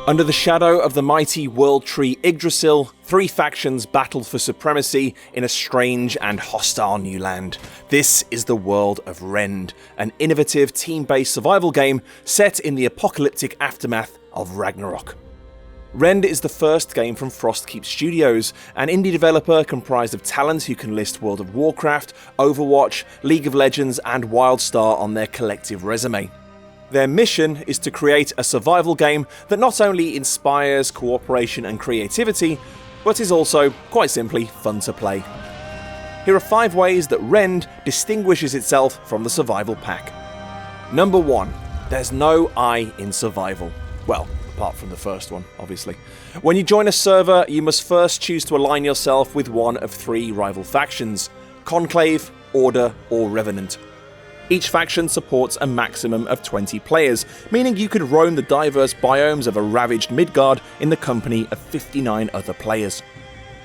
Under the shadow of the mighty world tree Yggdrasil, three factions battle for supremacy in a strange and hostile new land. This is the world of Rend, an innovative team-based survival game set in the apocalyptic aftermath of Ragnarok. Rend is the first game from Frostkeep Studios, an indie developer comprised of talent who can list World of Warcraft, Overwatch, League of Legends and WildStar on their collective resume. Their mission is to create a survival game that not only inspires cooperation and creativity, but is also, quite simply, fun to play. Here are 5 ways that Rend distinguishes itself from the survival pack. Number 1. There's no I in survival. Well, apart from the first one, obviously. When you join a server, you must first choose to align yourself with one of 3 rival factions: Conclave, Order, or Revenant. Each faction supports a maximum of 20 players, meaning you could roam the diverse biomes of a ravaged Midgard in the company of 59 other players.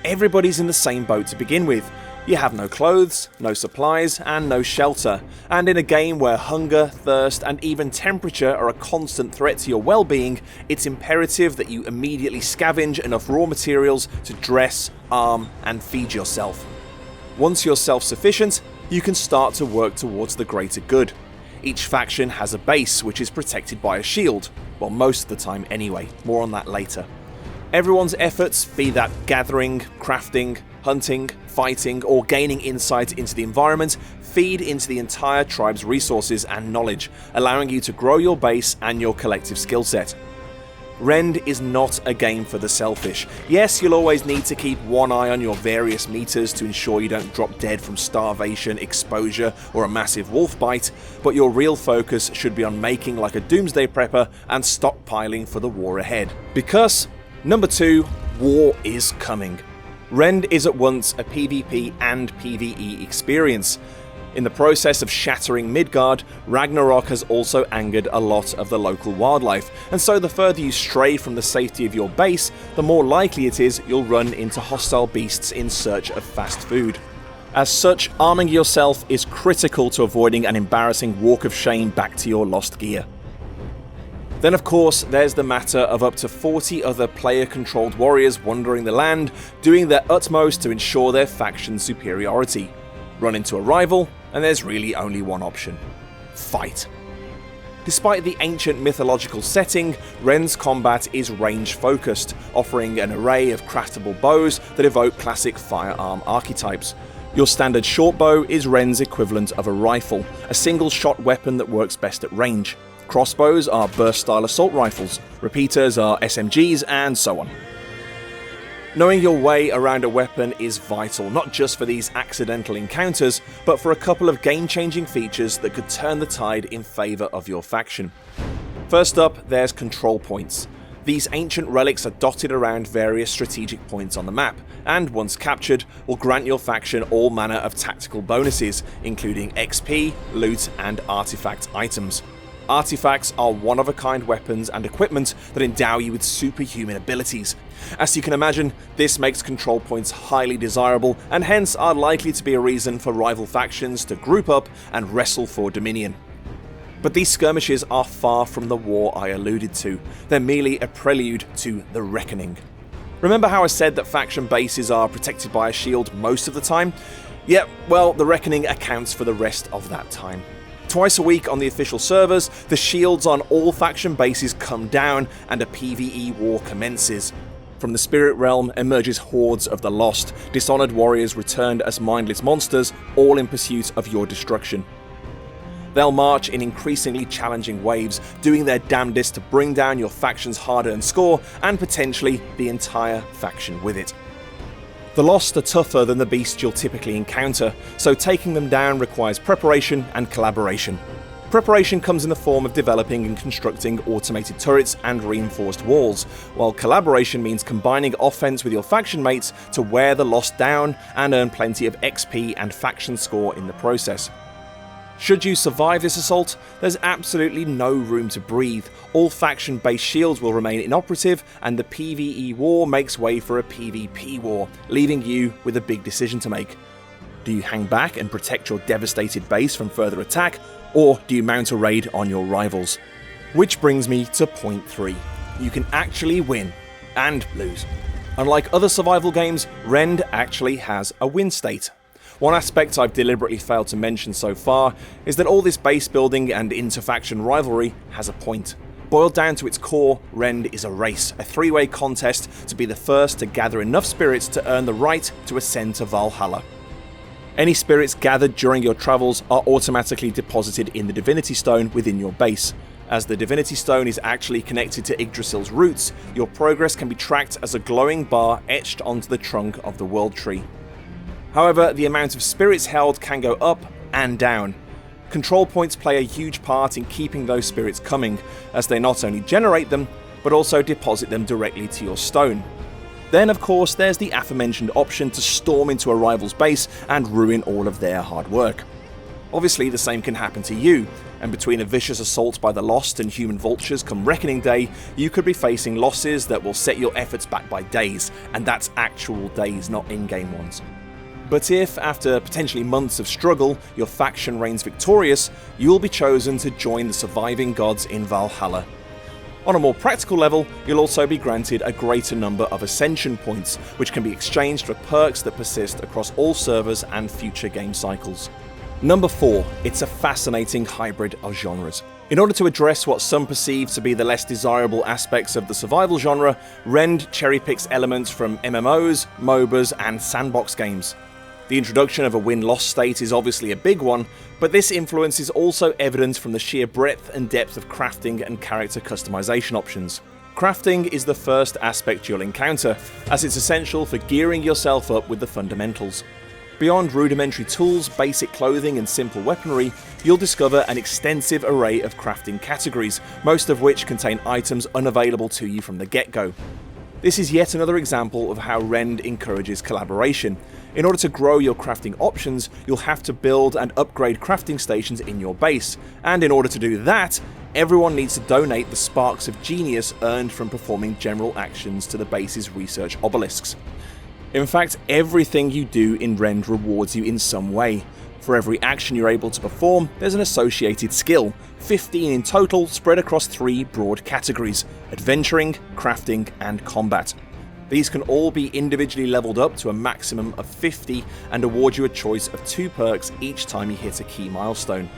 Everybody's in the same boat to begin with. You have no clothes, no supplies, and no shelter, and in a game where hunger, thirst, and even temperature are a constant threat to your well-being, it's imperative that you immediately scavenge enough raw materials to dress, arm, and feed yourself. Once you're self-sufficient, you can start to work towards the greater good. Each faction has a base which is protected by a shield, well, most of the time anyway, more on that later. Everyone's efforts, be that gathering, crafting, hunting, fighting, or gaining insight into the environment, feed into the entire tribe's resources and knowledge, allowing you to grow your base and your collective skill set. Rend is not a game for the selfish. Yes, you'll always need to keep one eye on your various meters to ensure you don't drop dead from starvation, exposure, or a massive wolf bite, but your real focus should be on making like a doomsday prepper and stockpiling for the war ahead. Because, number 2, war is coming. Rend is at once a PvP and PvE experience. In the process of shattering Midgard, Ragnarok has also angered a lot of the local wildlife, and so the further you stray from the safety of your base, the more likely it is you'll run into hostile beasts in search of fast food. As such, arming yourself is critical to avoiding an embarrassing walk of shame back to your lost gear. Then of course, there's the matter of up to 40 other player-controlled warriors wandering the land, doing their utmost to ensure their faction's superiority. Run into a rival, and there's really only one option: fight. Despite the ancient mythological setting, Rend's combat is range-focused, offering an array of craftable bows that evoke classic firearm archetypes. Your standard shortbow is Rend's equivalent of a rifle, a single-shot weapon that works best at range. Crossbows are burst-style assault rifles, repeaters are SMGs, and so on. Knowing your way around a weapon is vital, not just for these accidental encounters, but for a couple of game-changing features that could turn the tide in favour of your faction. First up, there's control points. These ancient relics are dotted around various strategic points on the map, and once captured, will grant your faction all manner of tactical bonuses, including XP, loot, and artifact items. Artifacts are one-of-a-kind weapons and equipment that endow you with superhuman abilities. As you can imagine, this makes control points highly desirable, and hence are likely to be a reason for rival factions to group up and wrestle for dominion. But these skirmishes are far from the war I alluded to. They're merely a prelude to the reckoning. Remember how I said that faction bases are protected by a shield most of the time? Yeah, well, the reckoning accounts for the rest of that time. Twice a week on the official servers, the shields on all faction bases come down and a PvE war commences. From the spirit realm emerges hordes of the lost, dishonored warriors returned as mindless monsters, all in pursuit of your destruction. They'll march in increasingly challenging waves, doing their damnedest to bring down your faction's hard-earned score, and potentially the entire faction with it. The Lost are tougher than the beasts you'll typically encounter, so taking them down requires preparation and collaboration. Preparation comes in the form of developing and constructing automated turrets and reinforced walls, while collaboration means combining offense with your faction mates to wear the Lost down and earn plenty of XP and faction score in the process. Should you survive this assault, there's absolutely no room to breathe. All faction-based shields will remain inoperative, and the PvE war makes way for a PvP war, leaving you with a big decision to make. Do you hang back and protect your devastated base from further attack, or do you mount a raid on your rivals? Which brings me to point 3. You can actually win and lose. Unlike other survival games, Rend actually has a win state. One aspect I've deliberately failed to mention so far is that all this base building and inter-faction rivalry has a point. Boiled down to its core, Rend is a race, a three-way contest to be the first to gather enough spirits to earn the right to ascend to Valhalla. Any spirits gathered during your travels are automatically deposited in the Divinity Stone within your base. As the Divinity Stone is actually connected to Yggdrasil's roots, your progress can be tracked as a glowing bar etched onto the trunk of the World Tree. However, the amount of spirits held can go up and down. Control points play a huge part in keeping those spirits coming, as they not only generate them, but also deposit them directly to your stone. Then of course there's the aforementioned option to storm into a rival's base and ruin all of their hard work. Obviously the same can happen to you, and between a vicious assault by the Lost and human vultures come Reckoning Day, you could be facing losses that will set your efforts back by days, and that's actual days, not in-game ones. But if, after potentially months of struggle, your faction reigns victorious, you will be chosen to join the surviving gods in Valhalla. On a more practical level, you'll also be granted a greater number of ascension points, which can be exchanged for perks that persist across all servers and future game cycles. Number 4, it's a fascinating hybrid of genres. In order to address what some perceive to be the less desirable aspects of the survival genre, Rend cherry-picks elements from MMOs, MOBAs, and sandbox games. The introduction of a win-loss state is obviously a big one, but this influence is also evident from the sheer breadth and depth of crafting and character customization options. Crafting is the first aspect you'll encounter, as it's essential for gearing yourself up with the fundamentals. Beyond rudimentary tools, basic clothing, and simple weaponry, you'll discover an extensive array of crafting categories, most of which contain items unavailable to you from the get-go. This is yet another example of how Rend encourages collaboration. In order to grow your crafting options, you'll have to build and upgrade crafting stations in your base, and in order to do that, everyone needs to donate the sparks of genius earned from performing general actions to the base's research obelisks. In fact, everything you do in Rend rewards you in some way. For every action you're able to perform, there's an associated skill, 15 in total spread across 3 broad categories: adventuring, crafting, and combat. These can all be individually leveled up to a maximum of 50 and award you a choice of 2 perks each time you hit a key milestone.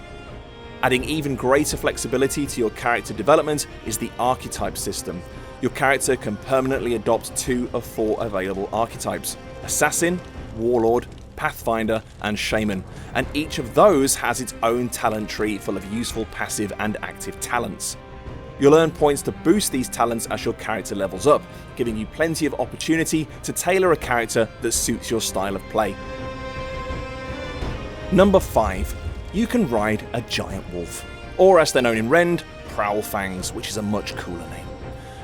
Adding even greater flexibility to your character development is the archetype system. Your character can permanently adopt 2 of 4 available archetypes: Assassin, Warlord, Pathfinder, and Shaman, and each of those has its own talent tree full of useful passive and active talents. You'll earn points to boost these talents as your character levels up, giving you plenty of opportunity to tailor a character that suits your style of play. Number 5. You can ride a giant wolf, or as they're known in Rend, Prowlfangs, which is a much cooler name.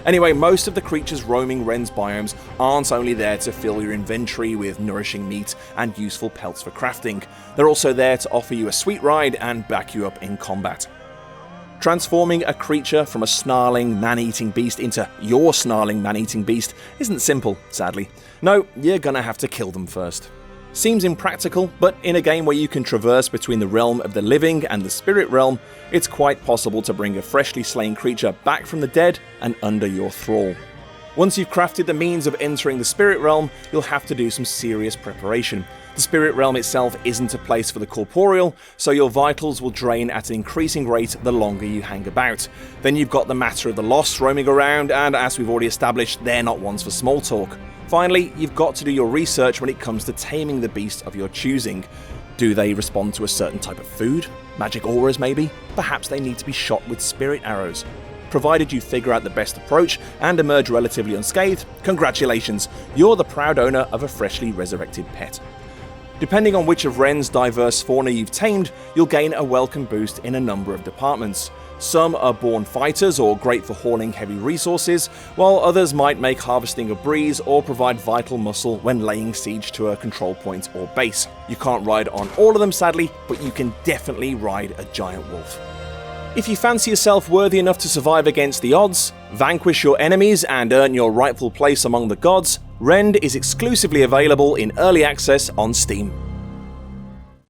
Anyway, most of the creatures roaming Rend's biomes aren't only there to fill your inventory with nourishing meat and useful pelts for crafting, they're also there to offer you a sweet ride and back you up in combat. Transforming a creature from a snarling, man-eating beast into your snarling, man-eating beast isn't simple, sadly. No, you're gonna have to kill them first. Seems impractical, but in a game where you can traverse between the realm of the living and the spirit realm, it's quite possible to bring a freshly slain creature back from the dead and under your thrall. Once you've crafted the means of entering the spirit realm, you'll have to do some serious preparation. The spirit realm itself isn't a place for the corporeal, so your vitals will drain at an increasing rate the longer you hang about. Then you've got the matter of the lost roaming around, and as we've already established, they're not ones for small talk. Finally, you've got to do your research when it comes to taming the beast of your choosing. Do they respond to a certain type of food? Magic auras maybe? Perhaps they need to be shot with spirit arrows. Provided you figure out the best approach and emerge relatively unscathed, congratulations, you're the proud owner of a freshly resurrected pet. Depending on which of Rend's diverse fauna you've tamed, you'll gain a welcome boost in a number of departments. Some are born fighters or great for hauling heavy resources, while others might make harvesting a breeze or provide vital muscle when laying siege to a control point or base. You can't ride on all of them sadly, but you can definitely ride a giant wolf. If you fancy yourself worthy enough to survive against the odds, vanquish your enemies and earn your rightful place among the gods, Rend is exclusively available in early access on Steam.